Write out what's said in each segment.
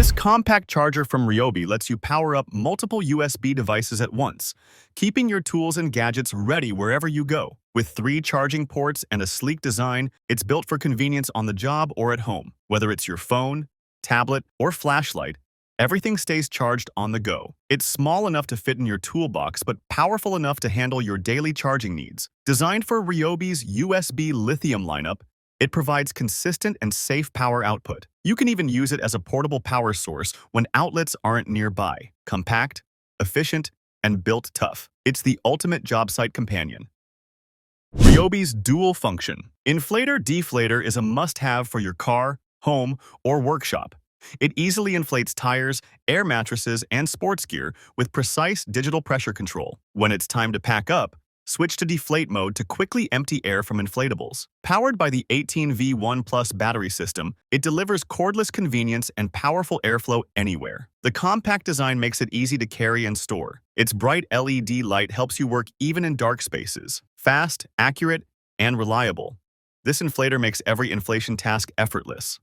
This compact charger from Ryobi lets you power up multiple USB devices at once, keeping your tools and gadgets ready wherever you go. With 3 charging ports and a sleek design, it's built for convenience on the job or at home. Whether it's your phone, tablet, or flashlight, everything stays charged on the go. It's small enough to fit in your toolbox, but powerful enough to handle your daily charging needs. Designed for Ryobi's USB lithium lineup, it provides consistent and safe power output. You can even use it as a portable power source when outlets aren't nearby. Compact, efficient, and built tough. It's the ultimate job site companion. Ryobi's dual function. Inflator Deflator is a must-have for your car, home, or workshop. It easily inflates tires, air mattresses, and sports gear with precise digital pressure control. When it's time to pack up, switch to deflate mode to quickly empty air from inflatables. Powered by the 18V ONE Plus battery system, it delivers cordless convenience and powerful airflow anywhere. The compact design makes it easy to carry and store. Its bright LED light helps you work even in dark spaces. Fast, accurate, and reliable. This inflator makes every inflation task effortless.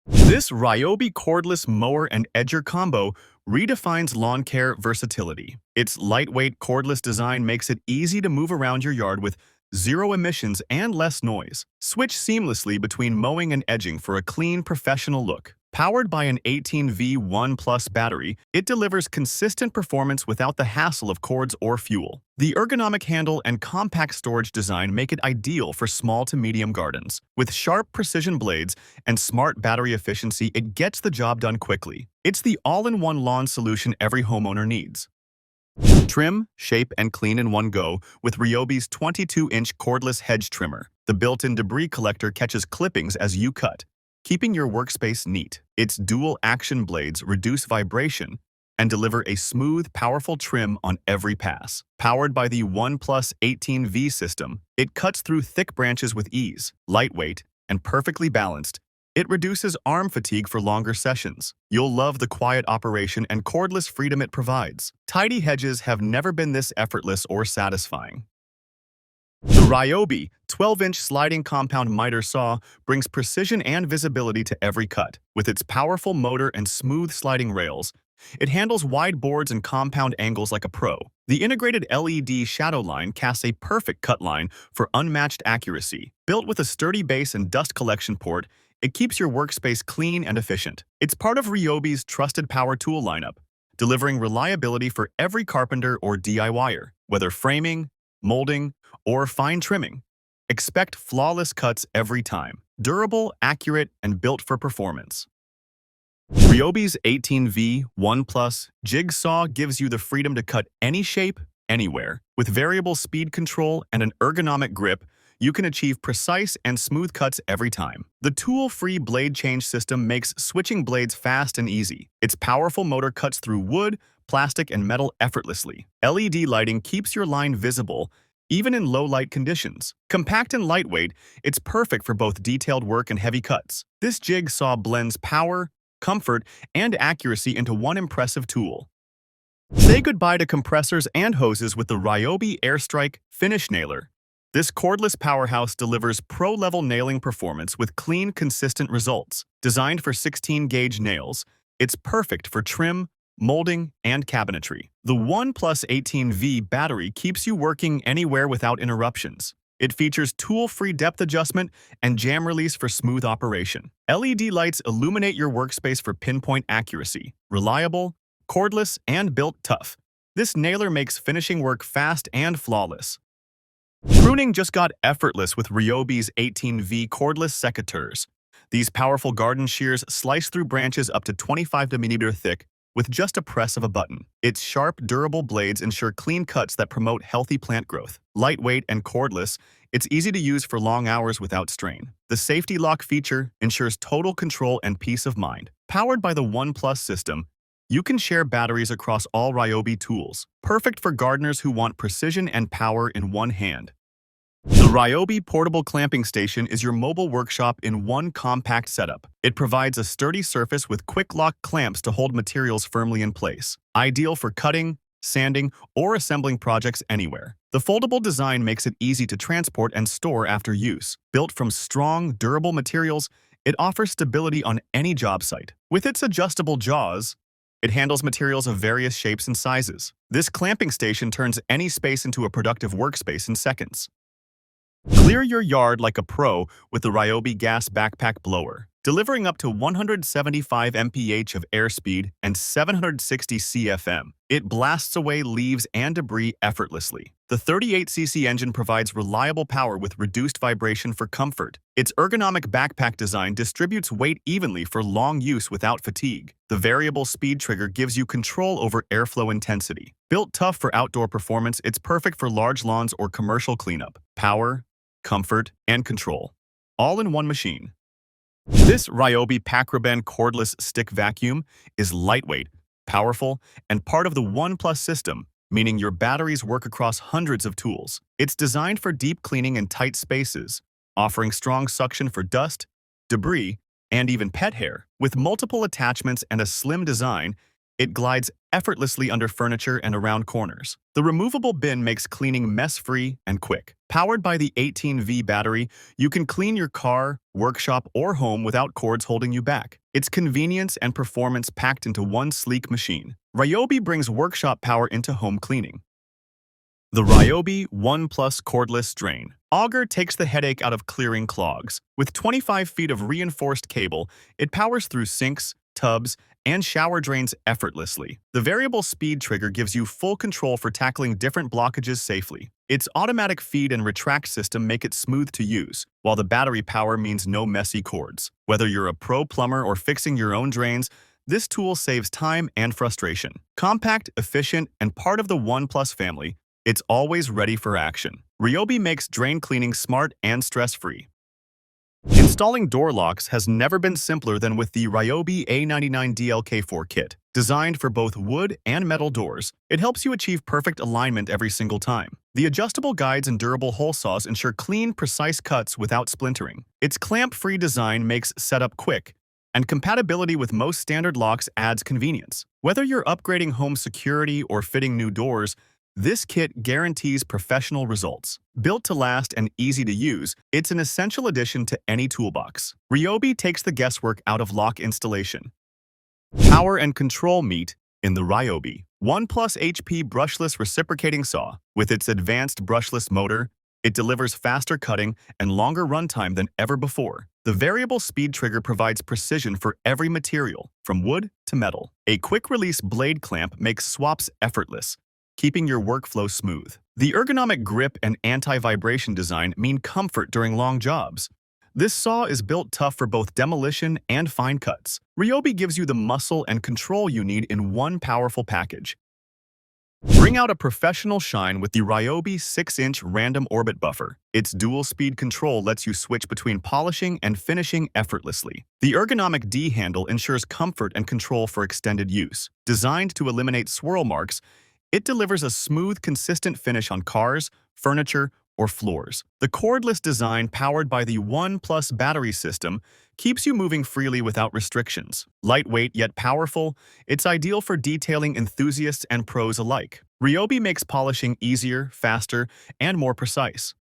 This Ryobi cordless mower and edger combo redefines lawn care versatility. Its lightweight cordless design makes it easy to move around your yard with zero emissions and less noise. Switch seamlessly between mowing and edging for a clean, professional look. Powered by an 18V ONE Plus battery, it delivers consistent performance without the hassle of cords or fuel. The ergonomic handle and compact storage design make it ideal for small to medium gardens. With sharp precision blades and smart battery efficiency, it gets the job done quickly. It's the all-in-one lawn solution every homeowner needs. Trim, shape, and clean in one go with Ryobi's 22-inch cordless hedge trimmer. The built-in debris collector catches clippings as you cut, keeping your workspace neat. Its dual-action blades reduce vibration and deliver a smooth, powerful trim on every pass. Powered by the ONE Plus 18V system, it cuts through thick branches with ease. Lightweight and perfectly balanced, it reduces arm fatigue for longer sessions. You'll love the quiet operation and cordless freedom it provides. Tidy hedges have never been this effortless or satisfying. The Ryobi 12-inch sliding compound miter saw brings precision and visibility to every cut. With its powerful motor and smooth sliding rails, it handles wide boards and compound angles like a pro. The integrated LED shadow line casts a perfect cut line for unmatched accuracy. Built with a sturdy base and dust collection port, it keeps your workspace clean and efficient. It's part of Ryobi's trusted power tool lineup, delivering reliability for every carpenter or DIYer. Whether framing, molding, or fine trimming, expect flawless cuts every time. Durable, accurate, and built for performance. Ryobi's 18V ONE Plus jig saw gives you the freedom to cut any shape, anywhere. With variable speed control and an ergonomic grip, you can achieve precise and smooth cuts every time. The tool-free blade change system makes switching blades fast and easy. Its powerful motor cuts through wood, plastic, and metal effortlessly. LED lighting keeps your line visible even in low-light conditions. Compact and lightweight, it's perfect for both detailed work and heavy cuts. This jig saw blends power, comfort, and accuracy into one impressive tool. Say goodbye to compressors and hoses with the Ryobi AirStrike Finish Nailer. This cordless powerhouse delivers pro-level nailing performance with clean, consistent results. Designed for 16-gauge nails, it's perfect for trim, molding, and cabinetry. The ONE Plus 18V battery keeps you working anywhere without interruptions. It features tool-free depth adjustment and jam release for smooth operation. LED lights illuminate your workspace for pinpoint accuracy. Reliable, cordless, and built tough, this nailer makes finishing work fast and flawless. Pruning just got effortless with Ryobi's 18V cordless secateurs. These powerful garden shears slice through branches up to 25 mm thick with just a press of a button. Its sharp, durable blades ensure clean cuts that promote healthy plant growth. Lightweight and cordless, it's easy to use for long hours without strain. The safety lock feature ensures total control and peace of mind. Powered by the ONE Plus system, you can share batteries across all Ryobi tools, perfect for gardeners who want precision and power in one hand. The Ryobi portable clamping station is your mobile workshop in one compact setup. It provides a sturdy surface with quick-lock clamps to hold materials firmly in place. Ideal for cutting, sanding, or assembling projects anywhere. The foldable design makes it easy to transport and store after use. Built from strong, durable materials, it offers stability on any job site. With its adjustable jaws, it handles materials of various shapes and sizes. This clamping station turns any space into a productive workspace in seconds. Clear your yard like a pro with the Ryobi gas backpack blower, delivering up to 175 mph of airspeed and 760 cfm. It blasts away leaves and debris effortlessly. The 38cc engine provides reliable power with reduced vibration for comfort. Its ergonomic backpack design distributes weight evenly for long use without fatigue. The variable speed trigger gives you control over airflow intensity. Built tough for outdoor performance, it's perfect for large lawns or commercial cleanup. Power, comfort, and control, all in one machine. This Ryobi Packraben cordless stick vacuum is lightweight, powerful, and part of the ONE Plus system, meaning your batteries work across hundreds of tools. It's designed for deep cleaning in tight spaces, offering strong suction for dust, debris, and even pet hair. With multiple attachments and a slim design, it glides effortlessly under furniture and around corners. The removable bin makes cleaning mess-free and quick. Powered by the 18V battery, you can clean your car, workshop, or home without cords holding you back. It's convenience and performance packed into one sleek machine. Ryobi brings workshop power into home cleaning. The Ryobi ONE Plus cordless drain auger takes the headache out of clearing clogs. With 25 feet of reinforced cable, it powers through sinks, tubs, and shower drains effortlessly. The variable speed trigger gives you full control for tackling different blockages safely. Its automatic feed and retract system make it smooth to use, while the battery power means no messy cords. Whether you're a pro plumber or fixing your own drains, this tool saves time and frustration. Compact, efficient, and part of the ONE Plus family, it's always ready for action. Ryobi makes drain cleaning smart and stress-free. Installing door locks has never been simpler than with the Ryobi A99 DLK4 kit. Designed for both wood and metal doors, it helps you achieve perfect alignment every single time. The adjustable guides and durable hole saws ensure clean, precise cuts without splintering. Its clamp-free design makes setup quick, and compatibility with most standard locks adds convenience. Whether you're upgrading home security or fitting new doors, this kit guarantees professional results. Built to last and easy to use, it's an essential addition to any toolbox. Ryobi takes the guesswork out of lock installation. Power and control meet in the Ryobi ONE Plus HP brushless reciprocating saw. With its advanced brushless motor, it delivers faster cutting and longer runtime than ever before. The variable speed trigger provides precision for every material, from wood to metal. A quick-release blade clamp makes swaps effortless, keeping your workflow smooth. The ergonomic grip and anti-vibration design mean comfort during long jobs. This saw is built tough for both demolition and fine cuts. Ryobi gives you the muscle and control you need in one powerful package. Bring out a professional shine with the Ryobi 6-inch random orbit buffer. Its dual-speed control lets you switch between polishing and finishing effortlessly. The ergonomic D handle ensures comfort and control for extended use. Designed to eliminate swirl marks, it delivers a smooth, consistent finish on cars, furniture, or floors. The cordless design, powered by the ONE Plus battery system, keeps you moving freely without restrictions. Lightweight yet powerful, it's ideal for detailing enthusiasts and pros alike. Ryobi makes polishing easier, faster, and more precise.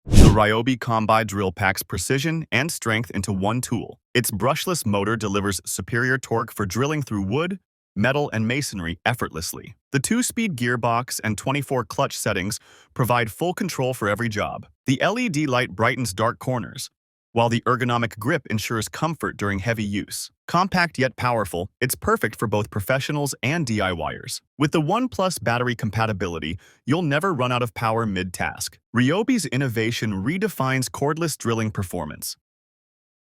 The Ryobi Combi drill packs precision and strength into one tool. Its brushless motor delivers superior torque for drilling through wood, metal, and masonry effortlessly. The 2-speed gearbox and 24 clutch settings provide full control for every job. The LED light brightens dark corners, while the ergonomic grip ensures comfort during heavy use. Compact yet powerful, it's perfect for both professionals and DIYers. With the ONE Plus battery compatibility, you'll never run out of power mid-task. Ryobi's innovation redefines cordless drilling performance.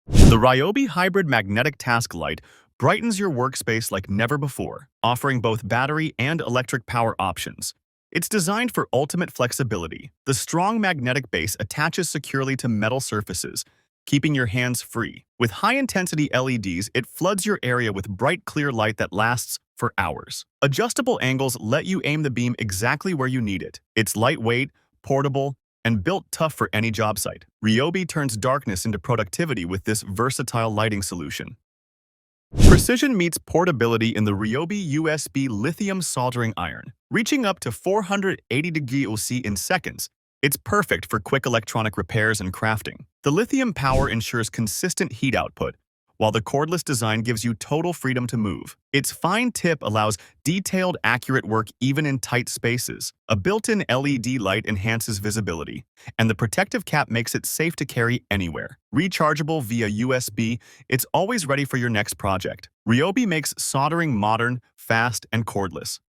The Ryobi Hybrid Magnetic Task Light brightens your workspace like never before, offering both battery and electric power options. It's designed for ultimate flexibility. The strong magnetic base attaches securely to metal surfaces, keeping your hands free. With high-intensity LEDs, it floods your area with bright, clear light that lasts for hours. Adjustable angles let you aim the beam exactly where you need it. It's lightweight, portable, and built tough for any job site. Ryobi turns darkness into productivity with this versatile lighting solution. Precision meets portability in the Ryobi USB lithium soldering iron. Reaching up to 480 degrees C in seconds, it's perfect for quick electronic repairs and crafting. The lithium power ensures consistent heat output, while the cordless design gives you total freedom to move. Its fine tip allows detailed, accurate work even in tight spaces. A built-in LED light enhances visibility, and the protective cap makes it safe to carry anywhere. Rechargeable via USB, it's always ready for your next project. Ryobi makes soldering modern, fast, and cordless.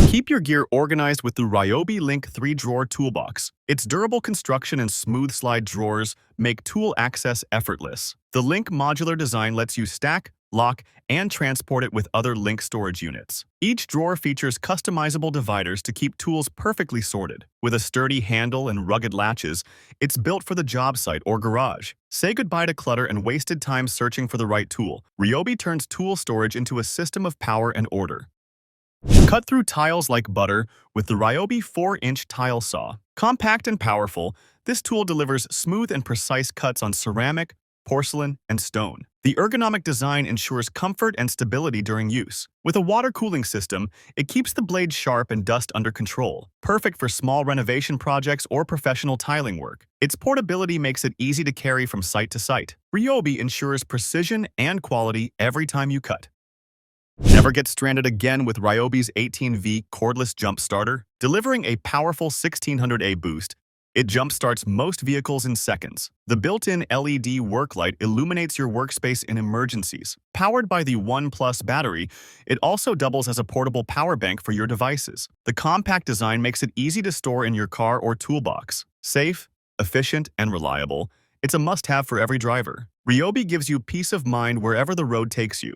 Keep your gear organized with the Ryobi Link 3-drawer toolbox. Its durable construction and smooth slide drawers make tool access effortless. The Link modular design lets you stack, lock, and transport it with other Link storage units. Each drawer features customizable dividers to keep tools perfectly sorted. With a sturdy handle and rugged latches, it's built for the job site or garage. Say goodbye to clutter and wasted time searching for the right tool. Ryobi turns tool storage into a system of power and order. Cut through tiles like butter with the Ryobi 4-inch tile saw. Compact and powerful, this tool delivers smooth and precise cuts on ceramic, porcelain, and stone. The ergonomic design ensures comfort and stability during use. With a water cooling system, it keeps the blade sharp and dust under control, perfect for small renovation projects or professional tiling work. Its portability makes it easy to carry from site to site. Ryobi ensures precision and quality every time you cut. Never get stranded again with Ryobi's 18V cordless jump starter. Delivering a powerful 1600A boost, it jump-starts most vehicles in seconds. The built-in LED work light illuminates your workspace in emergencies. Powered by the ONE+ battery, it also doubles as a portable power bank for your devices. The compact design makes it easy to store in your car or toolbox. Safe, efficient, and reliable, it's a must-have for every driver. Ryobi gives you peace of mind wherever the road takes you.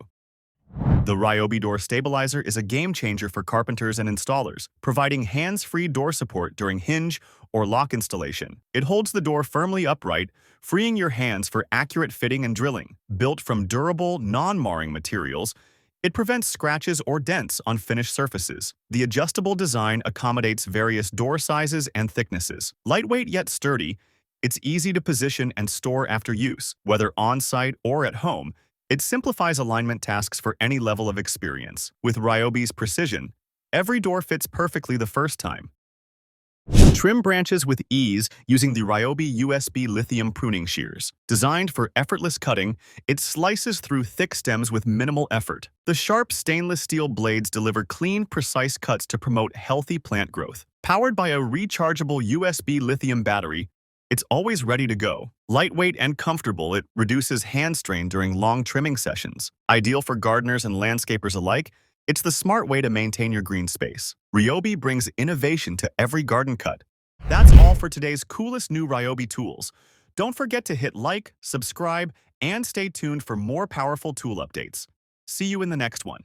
The Ryobi door stabilizer is a game-changer for carpenters and installers, providing hands-free door support during hinge or lock installation. It holds the door firmly upright, freeing your hands for accurate fitting and drilling. Built from durable, non-marring materials, it prevents scratches or dents on finished surfaces. The adjustable design accommodates various door sizes and thicknesses. Lightweight yet sturdy, it's easy to position and store after use, whether on-site or at home. It simplifies alignment tasks for any level of experience. With Ryobi's precision, every door fits perfectly the first time. Trim branches with ease using the Ryobi USB lithium pruning shears. Designed for effortless cutting, it slices through thick stems with minimal effort. The sharp stainless steel blades deliver clean, precise cuts to promote healthy plant growth. Powered by a rechargeable USB lithium battery, it's always ready to go. Lightweight and comfortable, it reduces hand strain during long trimming sessions. Ideal for gardeners and landscapers alike, it's the smart way to maintain your green space. Ryobi brings innovation to every garden cut. That's all for today's coolest new Ryobi tools. Don't forget to hit like, subscribe, and stay tuned for more powerful tool updates. See you in the next one.